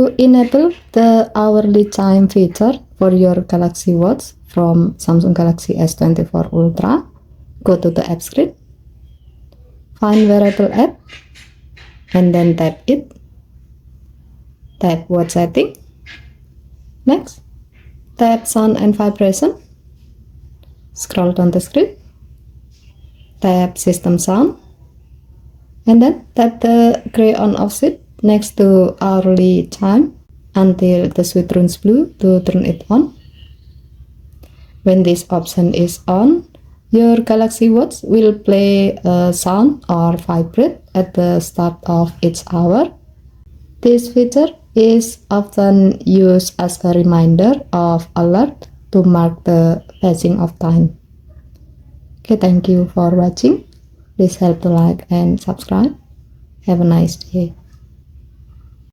To enable the hourly chime feature for your Galaxy Watch from Samsung Galaxy S24 Ultra, go to the app screen, find wearable app, and then tap it. Tap watch setting. Next, tap sound and vibration. Scroll down the screen. Tap system sound. And then tap the gray on off switch next to hourly chime until the switch turns blue to turn it on. When this option is on, your Galaxy Watch will play a sound or vibrate at the start of each hour. This feature is often used as a reminder of alert to mark the passing of time. Okay, thank you for watching. Please help to like and subscribe. Have a nice day.